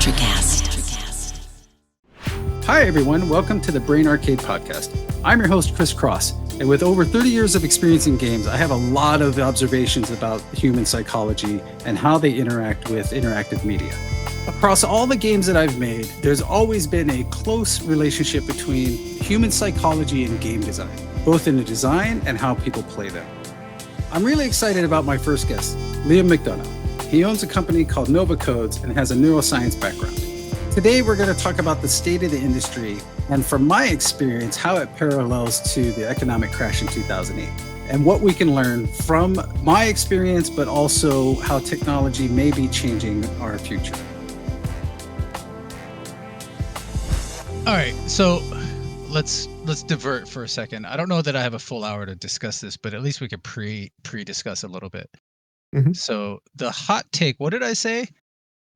Electrocast. Hi, everyone. Welcome to the Brain Arcade Podcast. I'm your host, Chris Cross. And with over 30 years of experience in games, I have a lot of observations about human psychology and how they interact with interactive media. Across all the games that I've made, there's always been a close relationship between human psychology and game design, both in the design and how people play them. I'm really excited about my first guest, Liam McDonough. He owns a company called Nova Codes and has a neuroscience background. Today, we're going to talk about the state of the industry and, from my experience, how it parallels to the economic crash in 2008 and what we can learn from my experience, but also how technology may be changing our future. All right, so let's divert for a second. I don't know that I have a full hour to discuss this, but at least we could pre-discuss a little bit. Mhm. So the hot take, what did I say?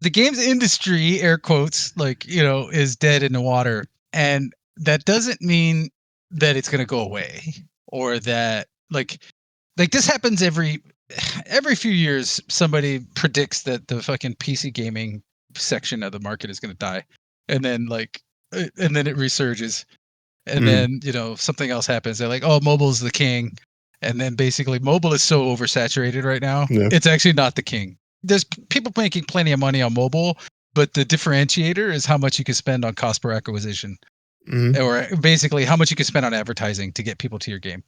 The games industry, air quotes, is dead in the water. And that doesn't mean that it's going to go away or that like this happens every few years. Somebody predicts that the fucking PC gaming section of the market is going to die. And then and then it resurges. And then, something else happens. They're like, oh, mobile's the king. And then basically mobile is so oversaturated right now. Yeah. It's actually not the king. There's people making plenty of money on mobile, but the differentiator is how much you can spend on cost per acquisition, or basically how much you can spend on advertising to get people to your game.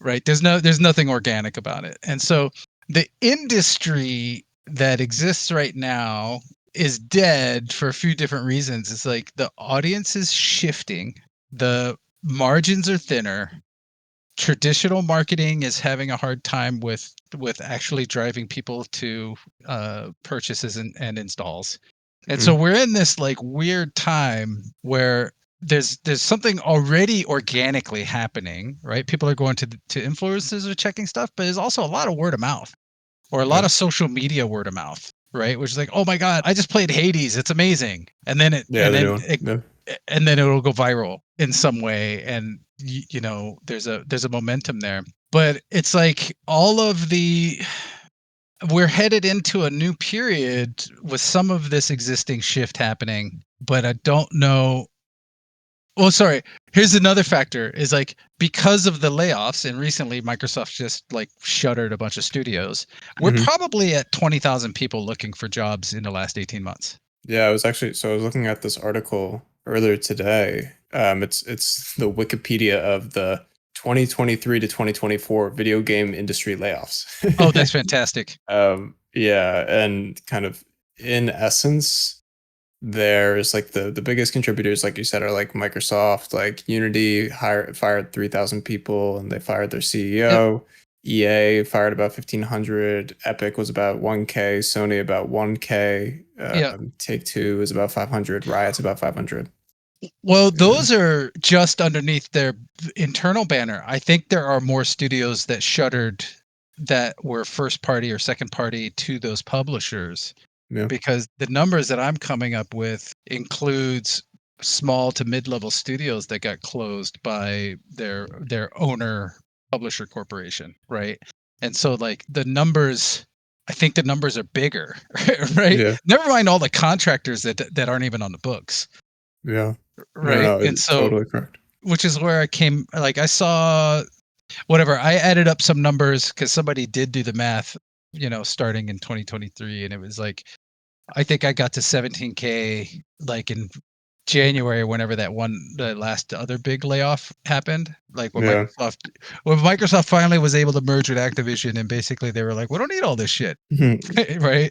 Right? There's nothing organic about it. And so the industry that exists right now is dead for a few different reasons. It's like the audience is shifting, the margins are thinner. Traditional marketing is having a hard time with actually driving people to purchases and installs. And so we're in this like weird time where there's something already organically happening, right? People are going to influencers or checking stuff, but there's also a lot of word of mouth or a lot of social media word of mouth, right? Which is like, oh my God, I just played Hades. It's amazing. And then and then it'll go viral in some way. And there's a momentum there, but it's like we're headed into a new period with some of this existing shift happening, but I don't know. Well, sorry. Here's another factor is like because of the layoffs, and recently Microsoft just like shuttered a bunch of studios. We're probably at 20,000 people looking for jobs in the last 18 months. Yeah, I was looking at this article earlier today. It's the Wikipedia of the 2023 to 2024 video game industry layoffs. Oh, that's fantastic. Yeah, and kind of in essence, there's like the biggest contributors, like you said, are like Microsoft, like Unity fired 3,000 people and they fired their CEO. Yep. EA fired about 1,500. Epic was about 1K. Sony about 1K. Take-Two is about 500. Riot's about 500. Well, those are just underneath their internal banner. I think there are more studios that shuttered that were first party or second party to those publishers. Yeah. Because the numbers that I'm coming up with includes small to mid-level studios that got closed by their owner publisher corporation, right? And so like I think the numbers are bigger, right? Yeah. Never mind all the contractors that aren't even on the books. Yeah. Right. No, and so totally correct. Which is where I saw whatever. I added up some numbers because somebody did do the math, starting in 2023. And it was like, I think I got to 17K like in January, whenever the last other big layoff happened. Like when Microsoft finally was able to merge with Activision, and basically they were like, we don't need all this shit. Right.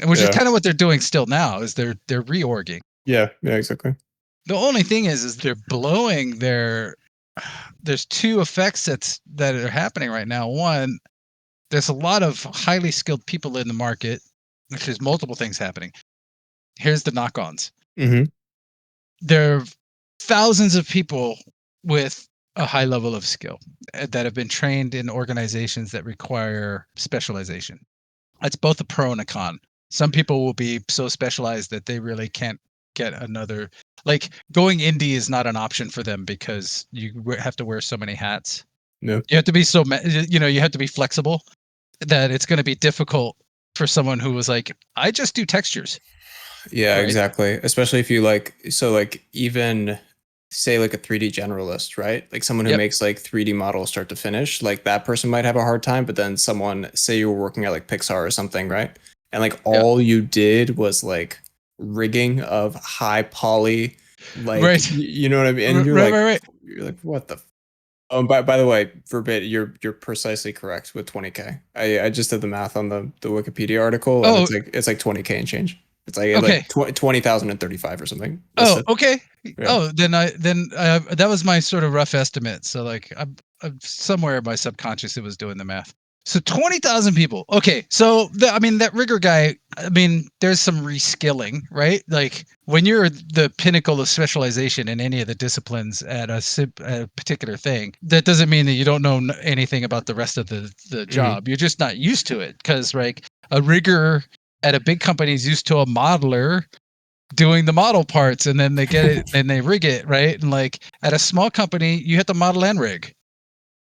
Which is kind of what they're doing still now is they're reorging. Yeah, exactly. The only thing is they're blowing there's two effects that are happening right now. One, there's a lot of highly skilled people in the market, which is multiple things happening. Here's the knock-ons. There are thousands of people with a high level of skill that have been trained in organizations that require specialization. That's both a pro and a con. Some people will be so specialized that they really can't get another, like going indie is not an option for them because you have to wear so many hats. No. You have to be you have to be flexible that it's going to be difficult for someone who was like, I just do textures. Yeah, right? exactly. Especially if you like, so like even say like a 3D generalist, right? Like someone who Yep. makes like 3D models start to finish, like that person might have a hard time, but then someone, say you were working at like Pixar or something, right? And like Yeah. all you did was like rigging of high poly, like Right. you know what I mean? And Right. you're like, what the Oh, and by the way, Verbit, you're precisely correct with 20K. I just did the math on the Wikipedia article, and Oh, it's like 20K and change. It's like okay. 20,035 or something Oh, listed. okay. Yeah. Oh, then that was my sort of rough estimate. So like I'm somewhere in my subconscious it was doing the math. So 20,000 people. Okay. So I mean that rigger guy, I mean there's some reskilling, right? Like when you're the pinnacle of specialization in any of the disciplines at a particular thing, that doesn't mean that you don't know anything about the rest of the hmm job. You're just not used to it cuz like a rigger at a big company is used to a modeler doing the model parts and then they get it and they rig it, right? And like at a small company, you have to model and rig,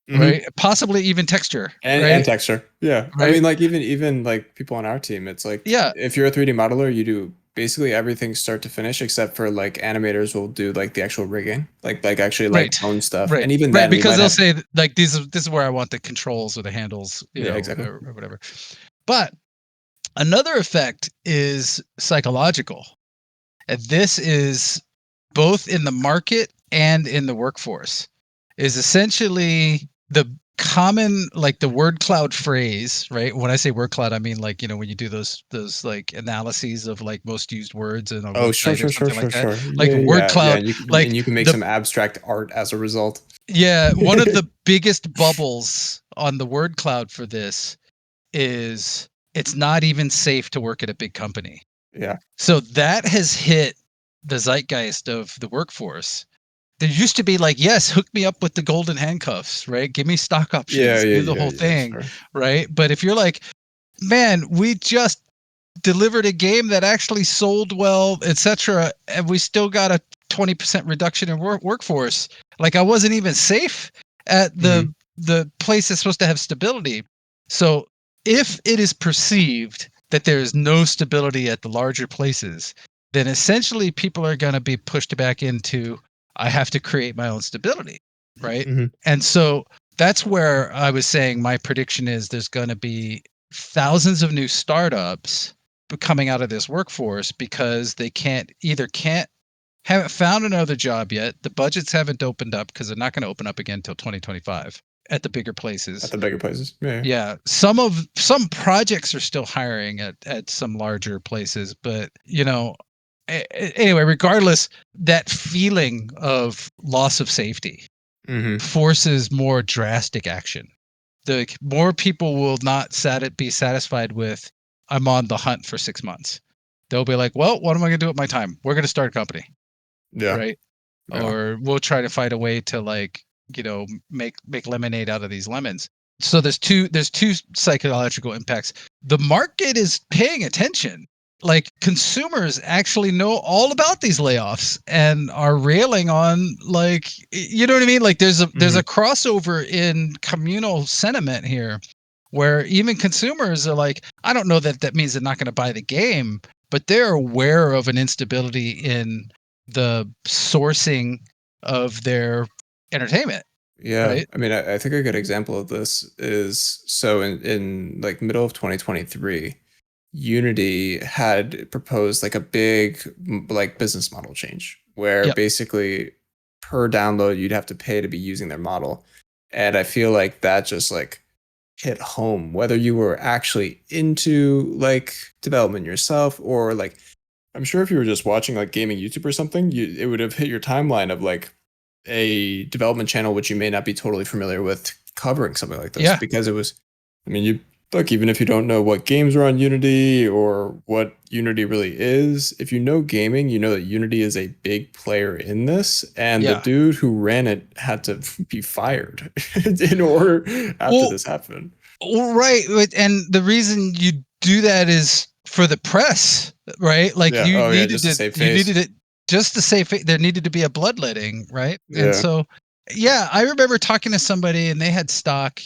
hmm right? Possibly even texture, And right? texture. Yeah. I Right? mean, like even like people on our team, it's like Yeah, if you're a 3D modeler, you do basically everything start to finish, except for like animators will do like the actual rigging, like actually like right. bone stuff. Right. And even Right. then, we Because might they'll have. say like this is where I want the controls or the handles, Yeah, exactly. or whatever. But another effect is psychological. And this is both in the market and in the workforce, is essentially the common, like the word cloud phrase, right? When I say word cloud, I mean like, when you do those like analyses of like most used words in a Oh, sure, website or sure, sure, something sure, like that. sure. Like Yeah, word yeah, yeah. cloud, And like you can make the some abstract art as a result. yeah, one of the biggest bubbles on the word cloud for this is it's not even safe to work at a big company. Yeah, So that has hit the zeitgeist of the workforce. There used to be like, yes, hook me up with the golden handcuffs, right? Give me stock yeah, options, yeah, do the yeah, whole yeah. thing, Sure. right? But if you're like, man, we just delivered a game that actually sold well, etc., and we still got a 20% reduction in workforce. Like I wasn't even safe at hmm the place that's supposed to have stability. So if it is perceived that there is no stability at the larger places, then essentially people are going to be pushed back into I have to create my own stability, right? hmm And so that's where I was saying my prediction is there's going to be thousands of new startups coming out of this workforce because they can't haven't found another job yet. The budgets haven't opened up because they're not going to open up again until 2025 at the bigger At places. the bigger places. Yeah. Yeah, some projects are still hiring at some larger places, but anyway, regardless, that feeling of loss of safety hmm forces more drastic action. The more people will not be satisfied with I'm on the hunt for 6 months. They'll be like, well, what am I going to do with my time? We're going to start a company, Yeah. right? Yeah. Or we'll try to find a way to like make lemonade out of these lemons. So there's two psychological impacts. The market is paying attention. Like consumers actually know all about these layoffs and are railing on, like, you know what I mean? Like there's a hmm crossover in communal sentiment here where even consumers are like, I don't know that that means they're not going to buy the game, but they're aware of an instability in the sourcing of their entertainment, Yeah. right? I mean, I think a good example of this is so in like middle of 2023, Unity had proposed like a big like business model change where Yep. basically per download you'd have to pay to be using their model. And I feel like that just like hit home, whether you were actually into like development yourself or like I'm sure if you were just watching like gaming YouTube or something, it would have hit your timeline of like a development channel which you may not be totally familiar with covering something like this Yeah. because it was I mean you look even if you don't know what games are on Unity or what Unity really is, if you know gaming, you know that Unity is a big player in this and the Yeah. dude who ran it had to be fired in order after Well, this happened. right. And the reason you do that is for the press, right? Like Yeah. Oh yeah, just to save you face. needed it just to say there needed to be a bloodletting, right? And Yeah. so, yeah, I remember talking to somebody and they had stock.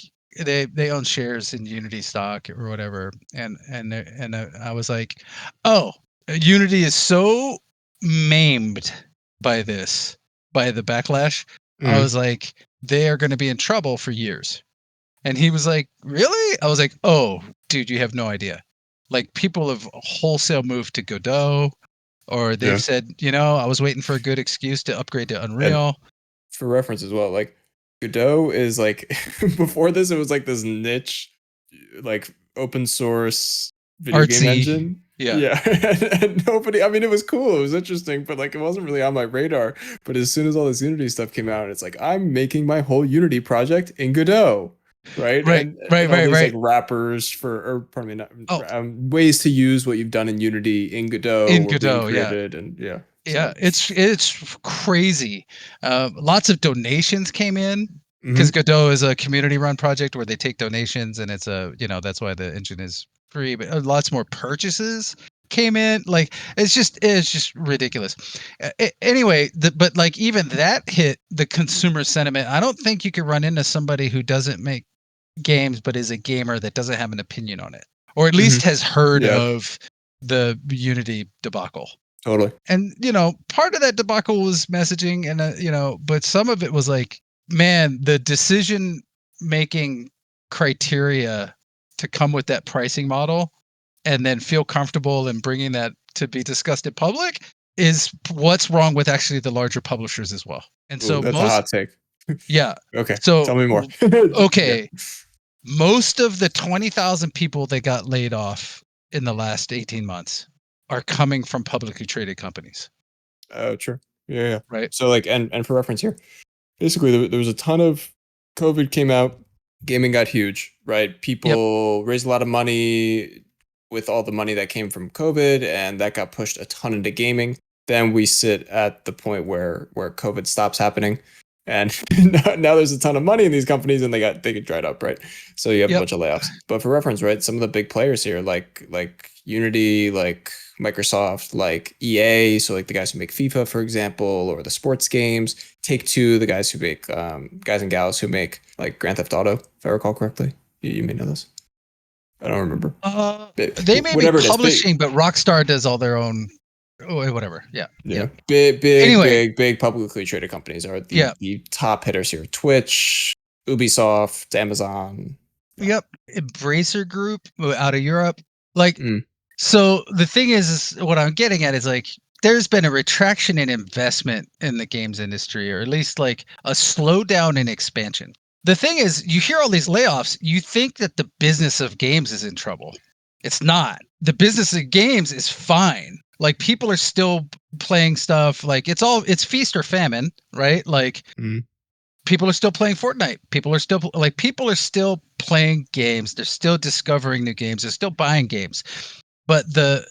They own shares in Unity stock or whatever, and I was like, oh. Unity is so maimed by the backlash. I was like, they are going to be in trouble for years. And he was like, really? I was like, oh, dude, you have no idea. Like, people have wholesale moved to Godot, or they've said, I was waiting for a good excuse to upgrade to Unreal. And for reference as well, like Godot is like before this, it was like this niche, like open source video game Artsy. engine. Yeah. And nobody, I mean, it was cool, it was interesting, but like it wasn't really on my radar. But as soon as all this Unity stuff came out, it's like I'm making my whole Unity project in Godot. Right. And all these like wrappers or pardon me, ways to use what you've done in Unity in Godot were being created. And yeah, it's crazy. Lots of donations came in because Godot is a community run project where they take donations, and it's that's why the engine is free. But lots more purchases came in. Like it's just ridiculous. Anyway, but like even that hit the consumer sentiment. I don't think you could run into somebody who doesn't make games but is a gamer that doesn't have an opinion on it, or at least has heard of the Unity debacle. Totally. And part of that debacle was messaging, and but some of it was like, man, the decision making criteria to come with that pricing model and then feel comfortable in bringing that to be discussed in public is what's wrong with actually the larger publishers as well. And so that's a hot take. Yeah. Okay. So tell me more. Okay. Most of the 20,000 people that got laid off in the last 18 months are coming from publicly traded companies. Oh, true. Yeah. Right. So like, and for reference here, basically there was a ton of COVID came out, gaming got huge, right? People raised a lot of money with all the money that came from COVID, and that got pushed a ton into gaming. Then we sit at the point where COVID stops happening. And now there's a ton of money in these companies, and they get dried up, right? So you have a bunch of layoffs. But for reference, right, some of the big players here, like Unity, like Microsoft, like EA, so like the guys who make FIFA, for example, or the sports games, Take-Two, the guys who make guys and gals who make like Grand Theft Auto, if I recall correctly. You may know this. I don't remember. They may be publishing, but Rockstar does all their own. Oh, whatever. Yeah. Big publicly traded companies are the top hitters here. Twitch, Ubisoft, Amazon. Yep. Embracer Group out of Europe. Like, so the thing is what I'm getting at is like, there's been a retraction in investment in the games industry, or at least like a slowdown in expansion. The thing is, you hear all these layoffs, you think that the business of games is in trouble. It's not. The business of games is fine. Like, people are still playing stuff. Like, it's feast or famine, right? Like, people are still playing Fortnite. People are still playing games. They're still discovering new games. They're still buying games. But the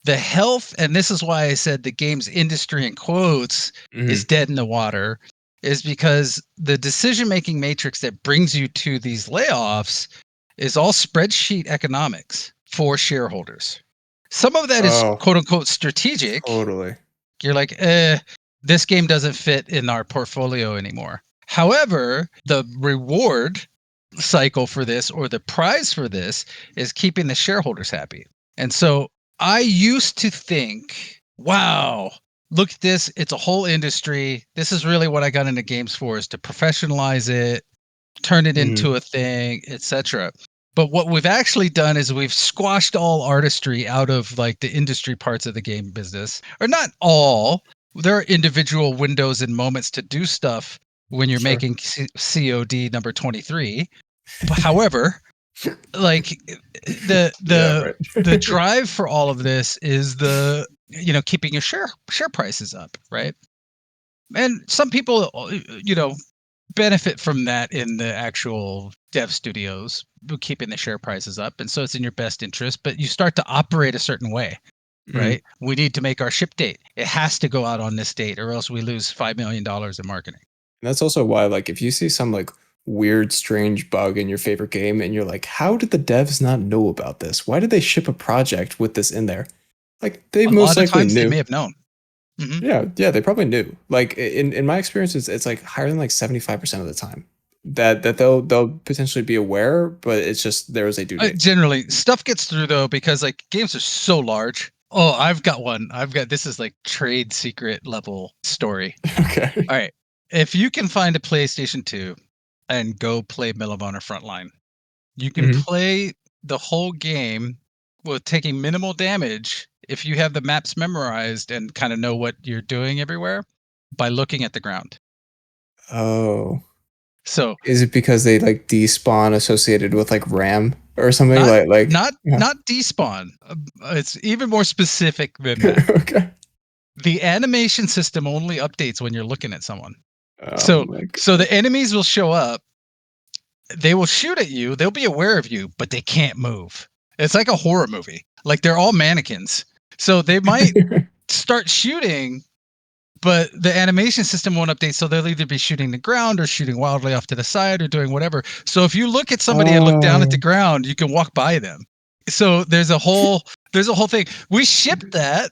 health, and this is why I said the games industry in quotes is dead in the water, is because the decision-making matrix that brings you to these layoffs is all spreadsheet economics for shareholders. Some of that is quote unquote strategic. Totally. You're like, this game doesn't fit in our portfolio anymore. However, the reward cycle for this, or the prize for this, is keeping the shareholders happy. And so I used to think, wow, look at this. It's a whole industry. This is really what I got into games for, is to professionalize it, turn it into a thing, etc. But what we've actually done is we've squashed all artistry out of like the industry parts of the game business, or not all. There are individual windows and moments to do stuff when you're making COD number 23. However, like the drive for all of this is keeping your share prices up, right? And some people, benefit from that in the actual dev studios, keeping the share prices up. And so it's in your best interest, but you start to operate a certain way, right? We need to make our ship date. It has to go out on this date, or else we lose $5 million in marketing. And that's also why, like, if you see some like weird, strange bug in your favorite game and you're like, how did the devs not know about this? Why did they ship a project with this in there? Like, they most likely knew. They may have known. Yeah, they probably knew. Like, in my experience, it's like higher than like 75% of the time that they'll potentially be aware, but it's just there was a due date. Generally, stuff gets through though, because like games are so large Oh, I've got one. This is like trade secret level story. Okay. All right. If you can find a PlayStation 2 and go play Medal of Honor Frontline, you can Mhm. play the whole game with taking minimal damage if you have the maps memorized and kind of know what you're doing everywhere by looking at the ground. Oh. So Is it because they like despawn associated with like RAM or something not like not yeah. not despawn. It's even more specific than that. Okay. The animation system only updates when you're looking at someone. Oh So my so god. the enemies will show up, they will shoot at you, they'll be aware of you, but they can't move. It's like a horror movie. Like they're all mannequins. So they might start shooting, but the animation system won't update. So they'll either be shooting the ground or shooting wildly off to the side or doing whatever. So if you look at somebody and look down at the Oh. ground, you can walk by them. So there's a whole thing. We shipped that.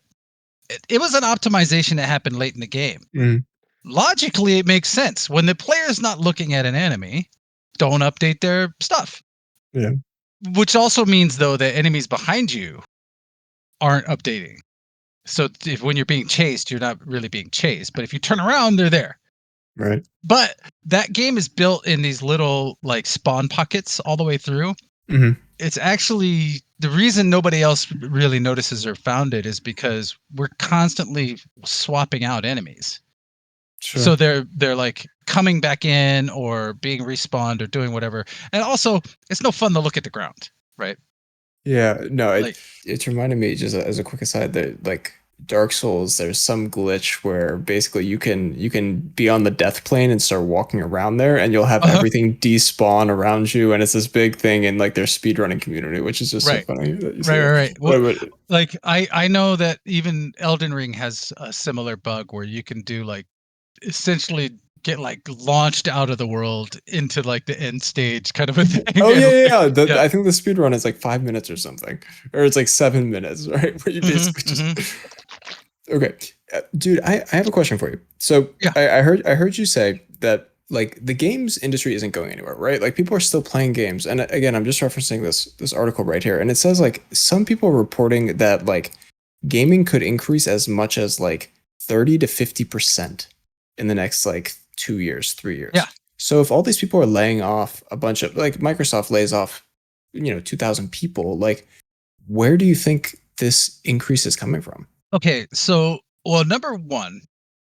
It was an optimization that happened late in the game. Mm, Logically, it makes sense. When the player's not looking at an enemy, don't update their stuff. yeah, Which also means, though, that enemies behind you aren't updating. So if when you're being chased, you're not really being chased. But if you turn around, they're there. right. But that game is built in these little like spawn pockets all the way through. Mhm. It's actually the reason nobody else really notices or found it is because we're constantly swapping out enemies. Sure. So they're like coming back in or being respawned or doing whatever. And also, it's no fun to look at the ground, right? Yeah, no, Like, it's reminded me just as a quick aside that like Dark Souls, there's some glitch where basically you can be on the death plane and start walking around there, and you'll have uh everything despawn around you, and it's this big thing in like their speedrunning community, which is just so right, funny that you say right, right, that. right. Well, But like I know that even Elden Ring has a similar bug where you can do like essentially get like launched out of the world into like the end stage kind of a thing. oh yeah, And yeah, like, yeah. yeah. I think the speed run is like 5 minutes or something, or it's like 7 minutes, right? Where you Hmm, basically just hmm. okay, dude. I have a question for you. So Yeah. I heard you say that like the games industry isn't going anywhere, right? Like people are still playing games, and again, I'm just referencing this article right here, and it says like some people are reporting that like gaming could increase as much as like 30 to 50% in the next like 2 years, 3 years. Yeah. So if all these people are laying off a bunch of like Microsoft lays off, 2,000 people, like where do you think this increase is coming from? Okay. So, well, number one,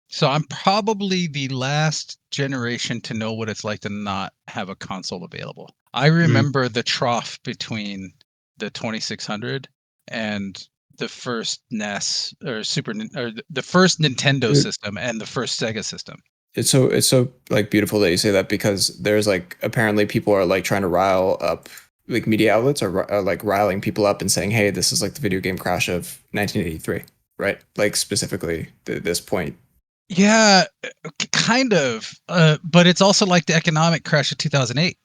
so I'm probably the last generation to know what it's like to not have a console available. I Mm. remember the trough between the 2600 and the first NES or or the first Nintendo It- system and the first Sega system. it's so like beautiful that you say that because there's like apparently people are like trying to rile up like media outlets are like riling people up and saying, hey, this is like the video game crash of 1983, right? Like specifically this point. Yeah, kind of. But it's also like the economic crash of 2008.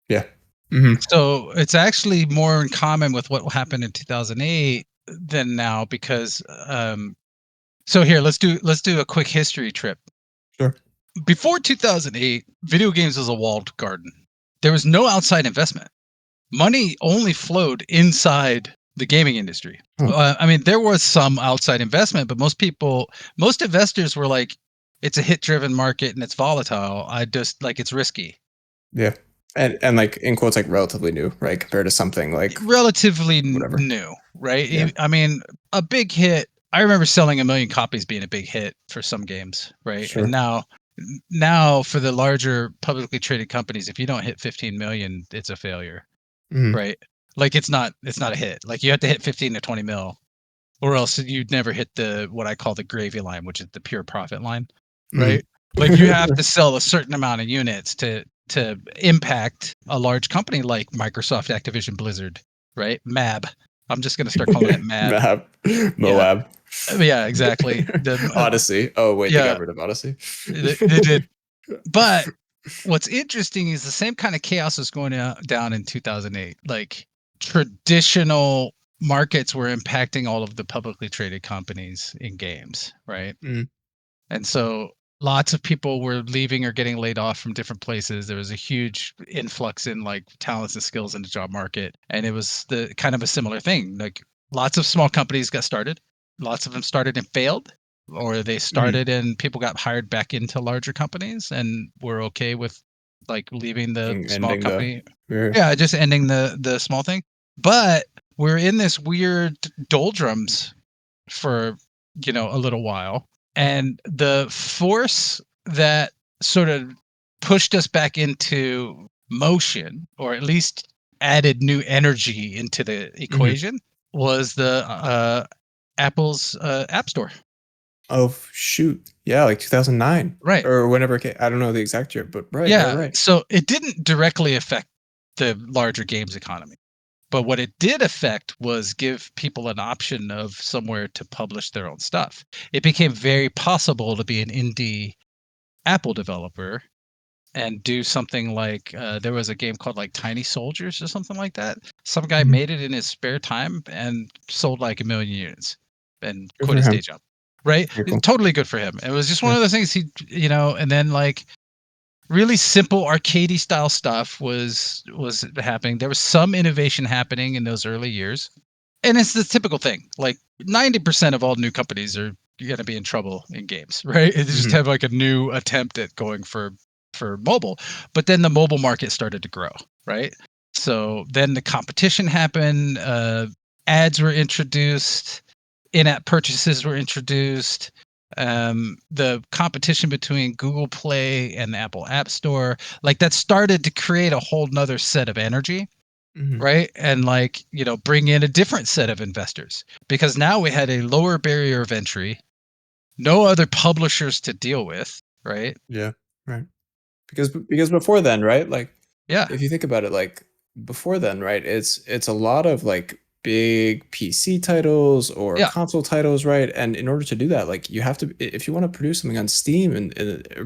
Yeah. Hmm. So it's actually more in common with what happened in 2008 than now because so here let's do a quick history trip. Sure. Before 2008, video games was a walled garden. There was no outside investment. Money only flowed inside the gaming industry. Huh. I mean, there was some outside investment, but most investors were like, it's a hit driven market and it's volatile. I just like it's risky. Yeah. And like in quotes like relatively new, right? Compared to something like Relatively whatever. new, right? Yeah. I mean, a big hit. I remember selling 1 million copies being a big hit for some games, right? And Sure. now for the larger publicly traded companies, if you don't hit 15 million, it's a failure, Hmm. right? Like it's not a hit. Like you have to hit 15 to 20 mil, or else you'd never hit the what I call the gravy line, which is the pure profit line, Hmm. right? Like you have to sell a certain amount of units to impact a large company like Microsoft, Activision, Blizzard, right? MAB. I'm just gonna start calling it MAB. Map. Yeah, Moab. yeah, exactly. Odyssey. Oh wait, they Yeah, got rid of Odyssey. they did. But what's interesting is the same kind of chaos was going down in 2008. Like traditional markets were impacting all of the publicly traded companies in games, right? Mm. And so lots of people were leaving or getting laid off from different places. There was a huge influx in like talents and skills in the job market. And it was the kind of a similar thing. Like lots of small companies got started. lots of them started and failed, or they started and people got hired back into larger companies and were okay with like leaving the small Ending the company. Just ending the small thing. But we're in this weird doldrums for a little while, and the force that sort of pushed us back into motion, or at least added new energy into the equation, was the Apple's App Store. Oh shoot! Yeah, like 2009, Right. or whenever it came. I don't know the exact year, but right. So it didn't directly affect the larger games economy. But what it did affect was give people an option of somewhere to publish their own stuff. It became very possible to be an indie Apple developer and do something like there was a game called like Tiny Soldiers or something like that. Some guy made it in his spare time and sold like 1 million units and Good quit for his him. day job. Right? Very cool. Totally good for him. It was just one of those things and then like really simple arcadey style stuff was happening. There was some innovation happening in those early years. And it's the typical thing. Like 90% of all new companies are going to be in trouble in games, right? They just have like a new attempt at going for mobile. But then the mobile market started to grow, right? So then the competition happened, ads were introduced, in-app purchases were introduced, the competition between Google Play and the Apple App Store, like that started to create a whole nother set of energy, right? And like, bring in a different set of investors, because now we had a lower barrier of entry, no other publishers to deal with, right? Yeah, right. Because before then, right? Like, Yeah. if you think about it, like before then, right? It's a lot of like big PC titles or Yeah. console titles, right? And in order to do that, like you have to, if you want to produce something on Steam and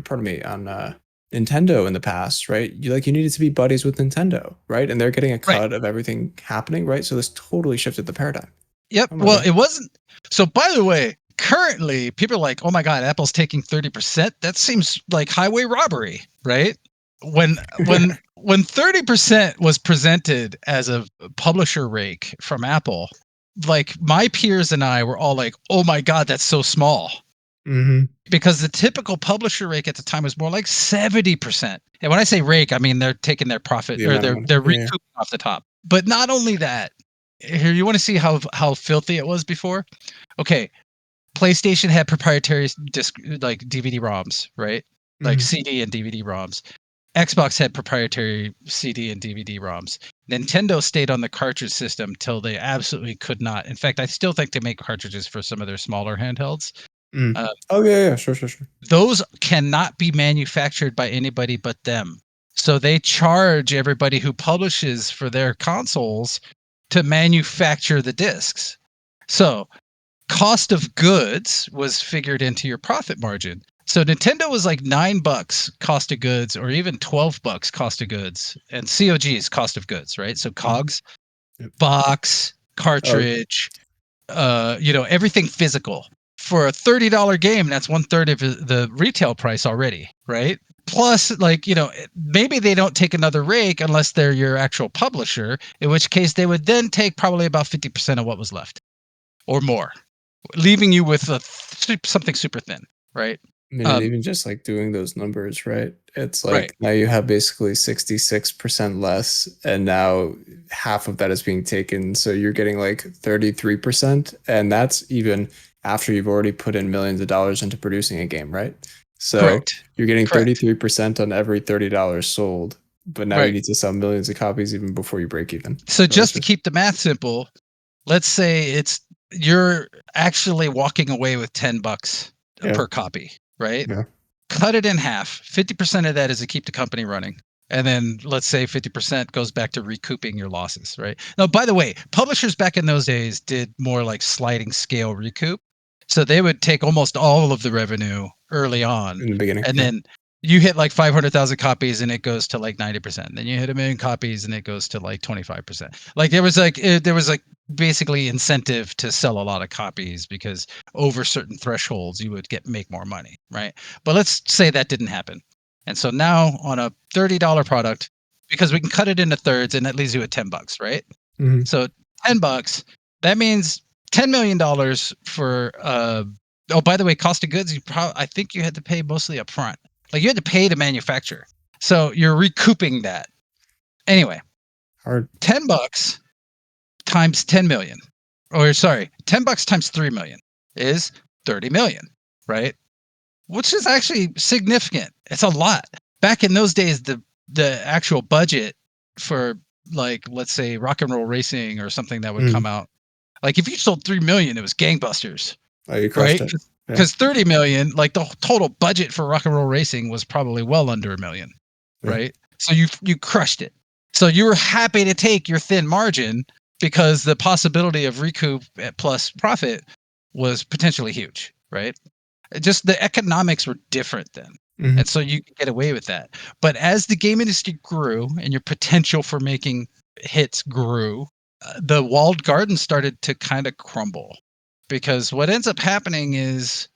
pardon me, on Nintendo in the past, right? You needed to be buddies with Nintendo, right? And they're getting a Right. cut of everything happening, right? So this totally shifted the paradigm. Yep. Oh my Well, God. it wasn't. So, by the way, currently people are like, "Oh my God, Apple's taking 30%." That seems like highway robbery, right? When 30% was presented as a publisher rake from Apple, like my peers and I were all like, "Oh my God, that's so small." Because the typical publisher rake at the time was more like 70%. And when I say rake, I mean they're taking their profit, The or amount of they're money. they're Yeah. recouping off the top. But not only that, here, you want to see how filthy it was before? Okay, PlayStation had proprietary disc, like DVD ROMs, right? Like CD and DVD ROMs. Xbox had proprietary CD and DVD ROMs. Nintendo stayed on the cartridge system till they absolutely could not. In fact, I still think they make cartridges for some of their smaller handhelds. Oh yeah, sure. Those cannot be manufactured by anybody but them. So they charge everybody who publishes for their consoles to manufacture the discs. So cost of goods was figured into your profit margin. So Nintendo was like $9 cost of goods, or even $12 cost of goods, and COG's cost of goods, right? So COGS, Yep. box, Oh, cartridge, everything physical. For a $30 game, that's 1/3 of the retail price already, right? Plus, like, maybe they don't take another rake unless they're your actual publisher, in which case they would then take probably about 50% of what was left or more, leaving you with something super thin, right? I mean, and even just like doing those numbers, right? It's Right. like now you have basically 66% less, and now half of that is being taken. So you're getting like 33%. And that's even after you've already put in millions of dollars into producing a game, right? So Correct. you're getting Correct. 33% on every $30 sold. But now you Right. need to sell millions of copies even before you break even. So So it's just to just, keep the math simple, let's say you're actually walking away with $10 yeah, per copy, right? yeah. Cut it in half. 50% of that is to keep the company running. And then let's say 50% goes back to recouping your losses, right? Now, by the way, publishers back in those days did more like sliding scale recoup. So they would take almost all of the revenue early on. In the beginning. And Yeah. then you hit like 500,000 copies and it goes to like 90%. Then you hit 1 million copies and it goes to like 25%. Like there was like basically incentive to sell a lot of copies, because over certain thresholds you would make more money, right? But let's say that didn't happen. And so now on a $30 product, because we can cut it into thirds and that leaves you at $10, right? Mhm. So $10, that means $10 million for oh, by the way, cost of goods, I think you had to pay mostly up front. Like you had to pay to manufacture. So you're recouping that. Anyway, Hard. $10 times 10 million. Or sorry, $10 times 3 million is 30 million, right? Which is actually significant. It's a lot. Back in those days, the actual budget for, like, let's say rock and roll racing or something that would come out, like if you sold 3 million, it was gangbusters. Oh, you crushed right? it. Because 30 million, like the total budget for rock and roll racing was probably well under $1 million, right? So you crushed it. So you were happy to take your thin margin because the possibility of recoup plus profit was potentially huge, right? Just the economics were different then. And so you could get away with that. But as the game industry grew and your potential for making hits grew, the walled garden started to kind of crumble. Because what ends up happening is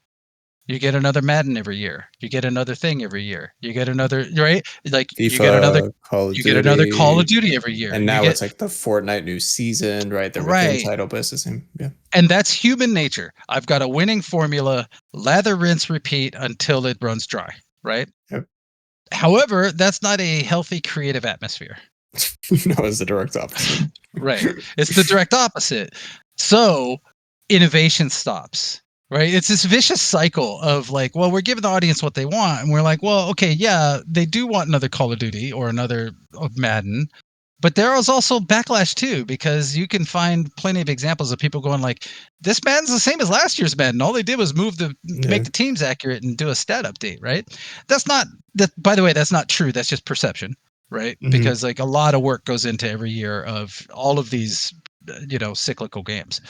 you get another Madden every year. You get another thing every year. You get another, right? Like you get another FIFA, Call of you get another Call of Duty, Duty every year. and You now get it's like the Fortnite new season, right? They're within right. title, but it's the same. Yeah. And that's human nature. I've got a winning formula, lather, rinse, repeat until it runs dry, right? Yep. However, that's not a healthy creative atmosphere. No, it's the direct opposite. Right. It's the direct opposite. So innovation stops, right? It's this vicious cycle of like, well, we're giving the audience what they want. And we're like, well, okay, yeah, they do want another Call of Duty or another Madden. But there is also backlash too, because you can find plenty of examples of people going like, this Madden's the same as last year's Madden. All they did was make the teams accurate and do a stat update, right? That's not that. By the way, that's not true. That's just perception, right? Because like a lot of work goes into every year of all of these, cyclical games,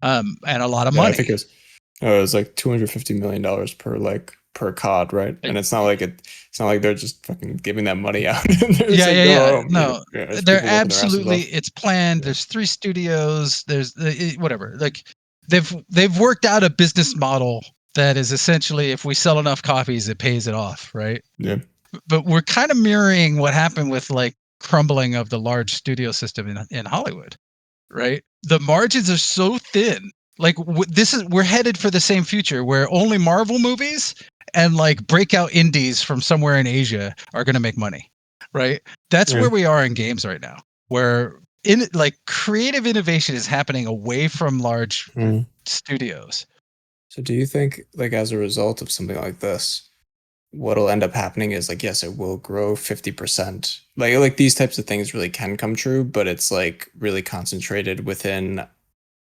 and a lot of money. I think it was like $250 million per COD, right? And it's not like it's not like they're just fucking giving that money out. Yeah. No, they're absolutely. it's planned. There's 3 studios. There's whatever. Like they've worked out a business model that is essentially, if we sell enough copies, it pays it off, right? Yeah. But we're kind of mirroring what happened with like crumbling of the large studio system in Hollywood, right? The margins are so thin. Like we're headed for the same future where only Marvel movies and like breakout indies from somewhere in Asia are going to make money, right? That's where we are in games right now, where creative innovation is happening away from large studios. So do you think, like, as a result of something like this, what'll end up happening is like, yes, it will grow 50%. Like these types of things really can come true, but it's like really concentrated within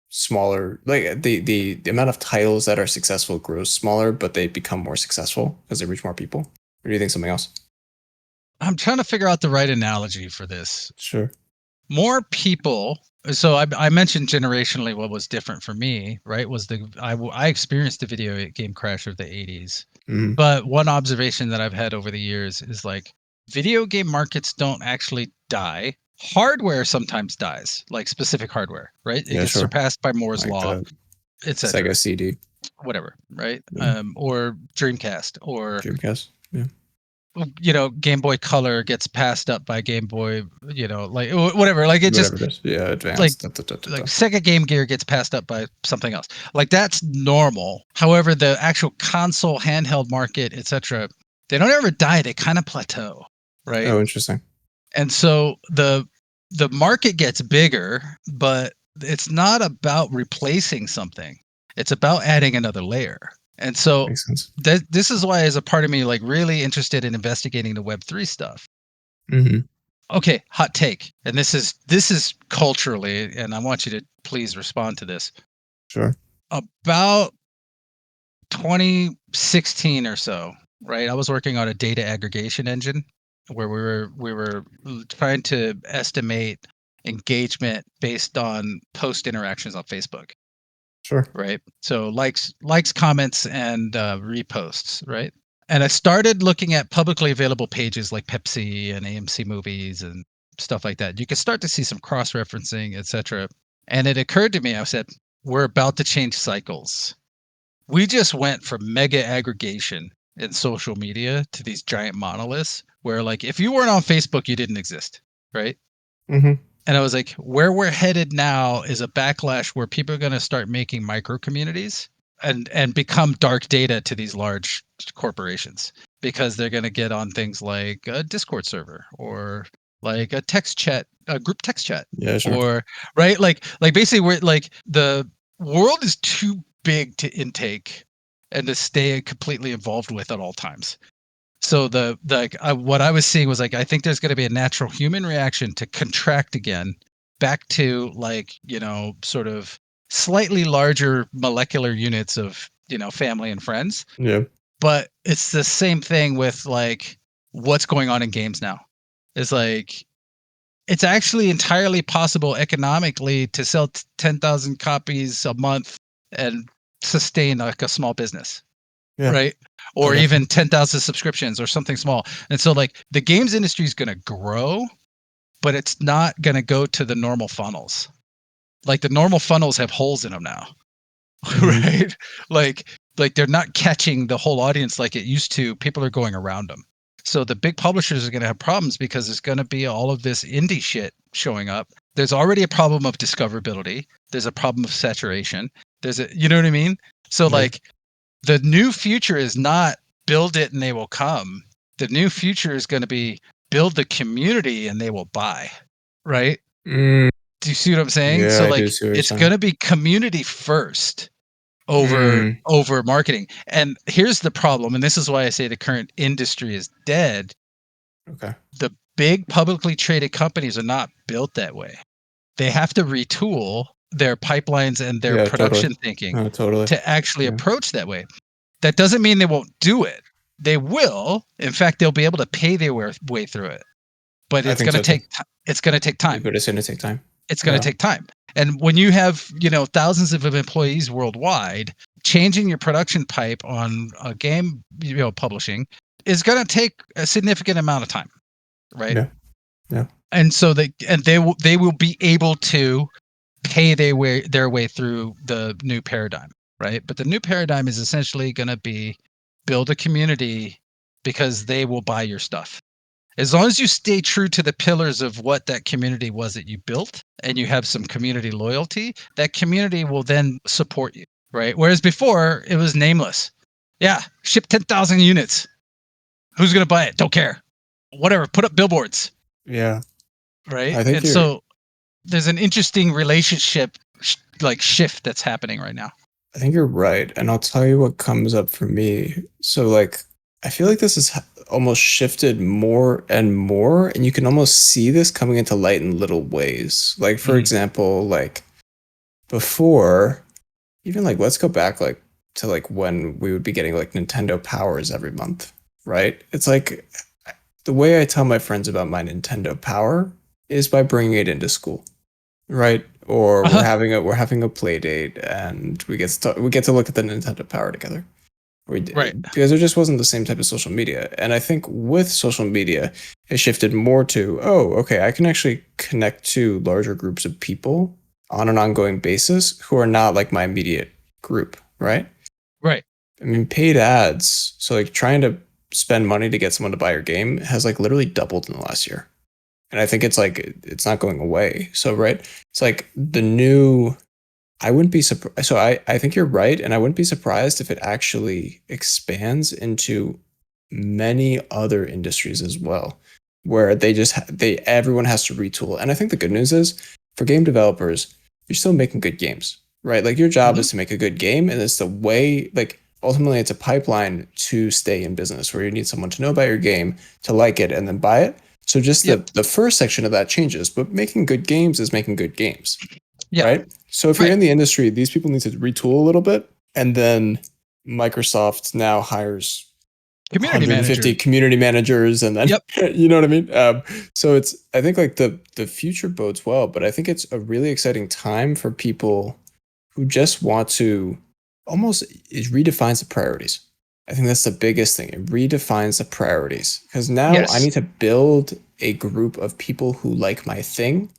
smaller, like the amount of titles that are successful grows smaller, but they become more successful because they reach more people? Or do you think something else? I'm trying to figure out the right analogy for this. Sure. More people. So I mentioned generationally what was different for me, right? Was I experienced the video game crash of the 80s. But one observation that I've had over the years is like video game markets don't actually die. Hardware sometimes dies, like specific hardware, right? It gets surpassed by Moore's law, etc. Sega CD, whatever, right? Or Dreamcast, or Game Boy Color gets passed up by Game Boy, like whatever. Like it whatever just it is. Yeah, like advanced. like Sega Game Gear gets passed up by something else. Like that's normal. However, the actual console handheld market, etc., they don't ever die. They kind of plateau, right? Oh, interesting. And so the market gets bigger, but it's not about replacing something. It's about adding another layer. And so this is why, as a part of me, like really interested in investigating the Web3 stuff. Okay, hot take. And this is culturally, and I want you to please respond to this. Sure. About 2016 or so, right? I was working on a data aggregation engine where we were trying to estimate engagement based on post interactions on Facebook. Sure. Right. So likes, comments, and reposts. Right. And I started looking at publicly available pages like Pepsi and AMC Movies and stuff like that. You could start to see some cross-referencing, etc. And it occurred to me, I said, we're about to change cycles. We just went from mega aggregation in social media to these giant monoliths where, like, if you weren't on Facebook, you didn't exist. Right. And I was like, where we're headed now is a backlash where people are going to start making micro communities and become dark data to these large corporations, because they're going to get on things like a Discord server or like a text chat, a group text chat, Yeah, sure. or right, like basically we're like, the world is too big to intake and to stay completely involved with at all times. So what I was seeing was like, I think there's going to be a natural human reaction to contract again back to, like, sort of slightly larger molecular units of, family and friends. Yeah. But it's the same thing with like what's going on in games now. It's like, it's actually entirely possible economically to sell 10,000 copies a month and sustain like a small business. Yeah. Right. Oh, Or definitely. even 10,000 subscriptions or something small. And so like the games industry is going to grow, but it's not going to go to the normal funnels. Like the normal funnels have holes in them now. Mhm. Right? Like they're not catching the whole audience like it used to. People are going around them. So the big publishers are going to have problems because there's going to be all of this indie shit showing up. There's already a problem of discoverability. There's a problem of saturation. You know what I mean? So Yeah. like, the new future is not build it and they will come. The new future is going to be build the community and they will buy. Right? Mm, Do you see what I'm saying? yeah, So I do like, see what you're it's saying. going to be community first Mm, over marketing. And here's the problem, and this is why I say the current industry is dead. okay. The big publicly traded companies are not built that way. They have to retool their pipelines and their Yeah, totally. production thinking Totally. to actually Yeah. approach that way. That doesn't mean they won't do it. They will. In fact, they'll be able to pay their way through it. But I it's think going to so too. take it's going to take time. But it's gonna take time. It's going to Yeah. take time. And when you have, thousands of employees worldwide, changing your production pipe on a game, publishing is going to take a significant amount of time, right? Yeah. Yeah. And so they will be able to pay their way through the new paradigm, right? But the new paradigm is essentially going to be build a community because they will buy your stuff. As long as you stay true to the pillars of what that community was that you built, and you have some community loyalty, that community will then support you, right? Whereas before it was nameless. Yeah, ship 10,000 units. Who's going to buy it? Don't care. Whatever, put up billboards, Yeah. right? I think And so there's an interesting relationship shift that's happening right now. I think you're right. And I'll tell you what comes up for me. So like I feel like this has almost shifted more and more, and you can almost see this coming into light in little ways. Like for example, like before, even like let's go back like to like when we would be getting like Nintendo Powers every month, right? It's like the way I tell my friends about my Nintendo Power is by bringing it into school, right? Or we're having a play date and we get to look at the Nintendo Power together. Right. Because there just wasn't the same type of social media. And I think with social media, it shifted more to, oh, okay, I can actually connect to larger groups of people on an ongoing basis who are not like my immediate group, right? Right. I mean, paid ads, so like trying to spend money to get someone to buy your game has like literally doubled in the last year. And I think it's like it's not going away. So right, it's like the new. I wouldn't be surprised. So I think you're right, and I wouldn't be surprised if it actually expands into many other industries as well, where they just everyone has to retool. And I think the good news is for game developers, you're still making good games, right? Like your job is to make a good game, and it's the way like ultimately it's a pipeline to stay in business where you need someone to know about your game, to like it, and then buy it. So just the first section of that changes, but making good games is making good games. Yeah. Right. So if you're in the industry, these people need to retool a little bit. And then Microsoft now hires Community 150 manager. community managers. And then, you know what I mean? So I think like the future bodes well, but I think it's a really exciting time for people who just want to it redefines the priorities. I think that's the biggest thing. It redefines the priorities because now I need to build a group of people who like my thing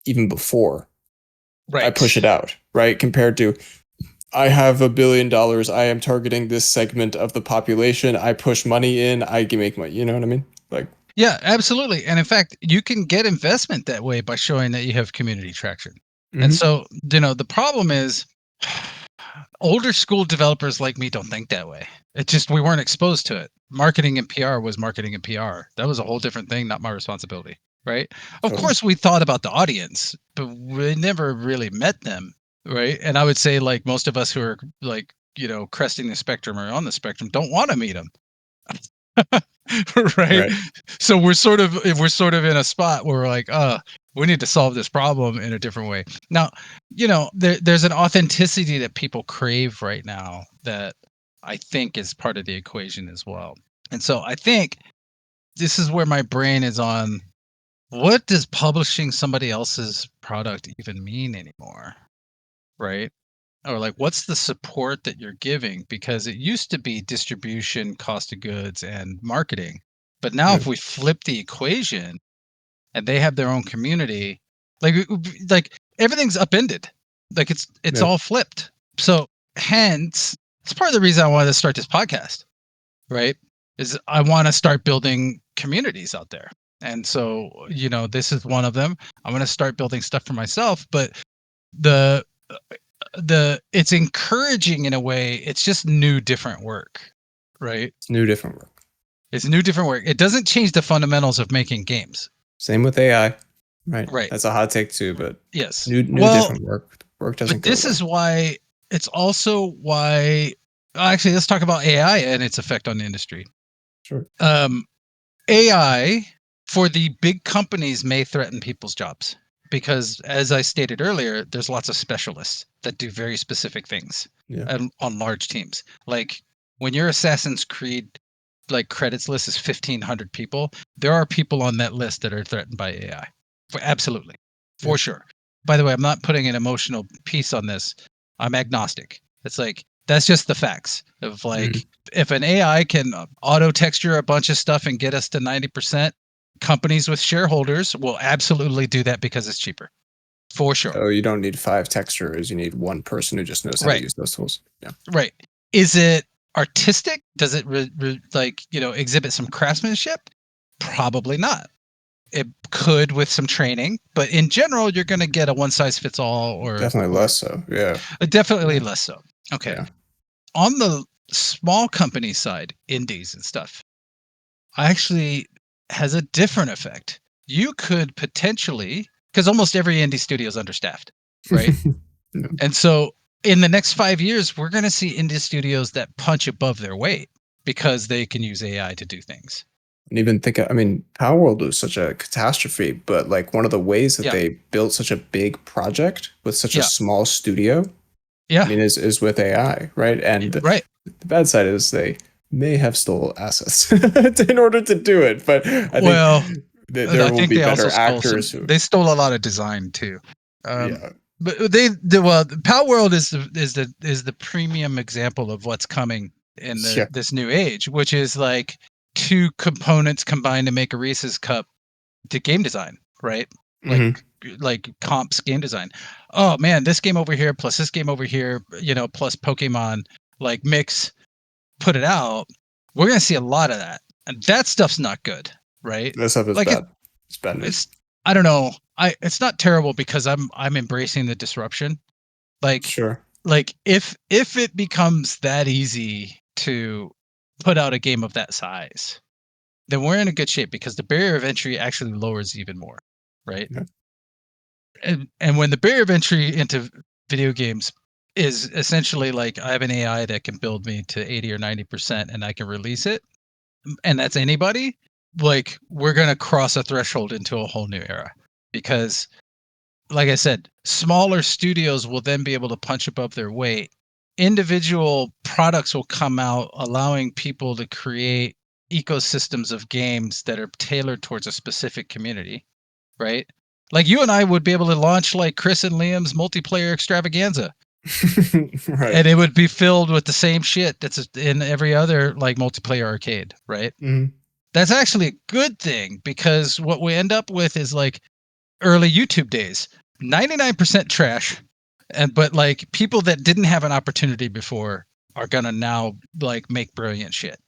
even before I push it out, right? Compared to, I have $1 billion. I am targeting this segment of the population. I push money in. I can make money. You know what I mean? Like, Yeah, absolutely. And in fact, you can get investment that way by showing that you have community traction. And so, the problem is older school developers like me don't think that way. It just, we weren't exposed to it. Marketing and PR was marketing and PR. That was a whole different thing, not my responsibility. Right. Of Totally. course, we thought about the audience, but we never really met them. Right. And I would say, like, most of us who are like, cresting the spectrum or on the spectrum don't want to meet them. Right. Right. So we're sort of in a spot where we're like, we need to solve this problem in a different way. Now, there's an authenticity that people crave right now that I think is part of the equation as well. And so I think this is where my brain is on, what does publishing somebody else's product even mean anymore? Right? Or like, what's the support that you're giving? Because it used to be distribution, cost of goods, and marketing. But now Right. if we flip the equation and they have their own community, like everything's upended. Like it's Yeah. all flipped. So hence, it's part of the reason I wanted to start this podcast, right? Is I want to start building communities out there. And so, this is one of them. I'm going to start building stuff for myself, but the it's encouraging in a way. It's just new, different work, right? It's new, different work. It's new, different work. It doesn't change the fundamentals of making games. Same with AI. Right. Right. That's a hot take too, but Yes. new, Well, different work. Work doesn't but go this away. is why it's also why. Actually, let's talk about AI and its effect on the industry. Sure. AI for the big companies may threaten people's jobs because, as I stated earlier, there's lots of specialists that do very specific things Yeah. on large teams. Like when your Assassin's Creed credits list is 1,500 people, there are people on that list that are threatened by AI. Absolutely, Yeah. for sure. By the way, I'm not putting an emotional piece on this. I'm agnostic. It's like, that's just the facts of like, if an AI can auto texture a bunch of stuff and get us to 90%, companies with shareholders will absolutely do that because it's cheaper, for sure. So you don't need 5 texturers. You need one person who just knows how to Right. use those tools. Yeah. Right. Is it artistic? Does it exhibit some craftsmanship? Probably not. It could with some training, but in general, you're going to get a one size fits all, or Definitely less so. Yeah. definitely Yeah. less so. Okay. Yeah. On the small company side, indies and stuff, actually has a different effect. You could potentially, because almost every indie studio is understaffed, right? Yeah. And so in the next 5 years, we're going to see indie studios that punch above their weight because they can use AI to do things. And even think, I mean, Power World was such a catastrophe, but like one of the ways that Yeah. they built such a big project with such a Yeah. small studio, Yeah. I mean, is with AI, right? And Right. the bad side is they may have stole assets in order to do it, but I Well, think that there I will think be they also better stole actors who, they stole a lot of design too. yeah, But Power World is the premium example of what's coming in yeah, this new age, which is like two components combined to make a Reese's cup to game design, right? Like hmm like comps game design. Oh man, this game over here plus this game over here, plus Pokemon, like mix, put it out. We're gonna see a lot of that, and that stuff's not good, right? that stuff is Like bad. It's bad news. it's I don't know. It's not terrible because I'm embracing the disruption. Like Sure. if it becomes that easy to put out a game of that size, then we're in a good shape because the barrier of entry actually lowers even more, right? Yeah. And when the barrier of entry into video games is essentially like, I have an AI that can build me to 80 or 90% and I can release it, and that's anybody, like we're going to cross a threshold into a whole new era because, like I said, smaller studios will then be able to punch above their weight. Individual products will come out allowing people to create ecosystems of games that are tailored towards a specific community, right? Like you and I would be able to launch like Chris and Liam's multiplayer extravaganza, Right. and it would be filled with the same shit that's in every other like multiplayer arcade, right? Mhm. That's actually a good thing because what we end up with is like early YouTube days, 99% trash, but like people that didn't have an opportunity before are gonna now like make brilliant shit,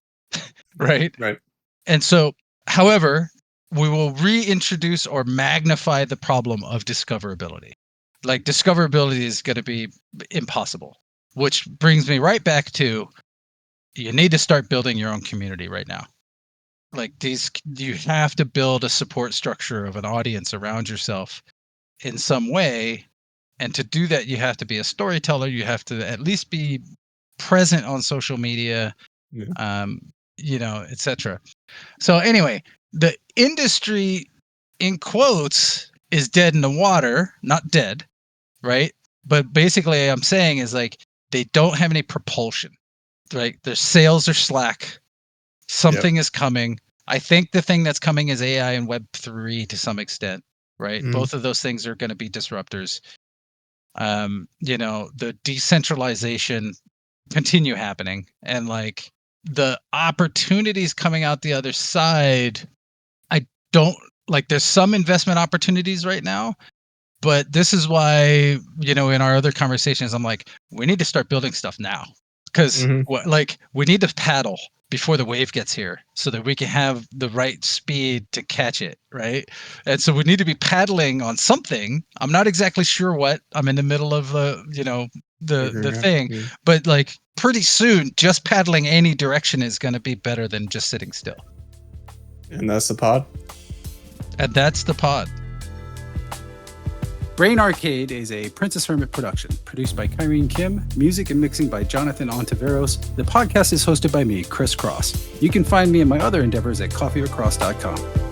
right? Right. And so, however, we will reintroduce or magnify the problem of discoverability. Like discoverability is going to be impossible, which brings me right back to you need to start building your own community right now. Like you have to build a support structure of an audience around yourself in some way. And to do that, you have to be a storyteller. You have to at least be present on social media, etc. So anyway, the industry in quotes is dead in the water, not dead, right? But basically I'm saying is like they don't have any propulsion, right? Their sales are slack. Something is coming. I think the thing that's coming is AI and Web3 to some extent, right? Both of those things are going to be disruptors. The decentralization continue happening, and like the opportunities coming out the other side, I don't like there's some investment opportunities right now, but this is why, in our other conversations, I'm like, we need to start building stuff now because we need to paddle before the wave gets here so that we can have the right speed to catch it, right? And so we need to be paddling on something. I'm not exactly sure what. I'm in the middle of the thing, but like pretty soon, just paddling any direction is going to be better than just sitting still. And that's the pod. And that's the pod. Brain Arcade is a Princess Hermit production, produced by Kyrene Kim, music and mixing by Jonathan Ontiveros. The podcast is hosted by me, Chris Cross. You can find me and my other endeavors at coffeeorcross.com.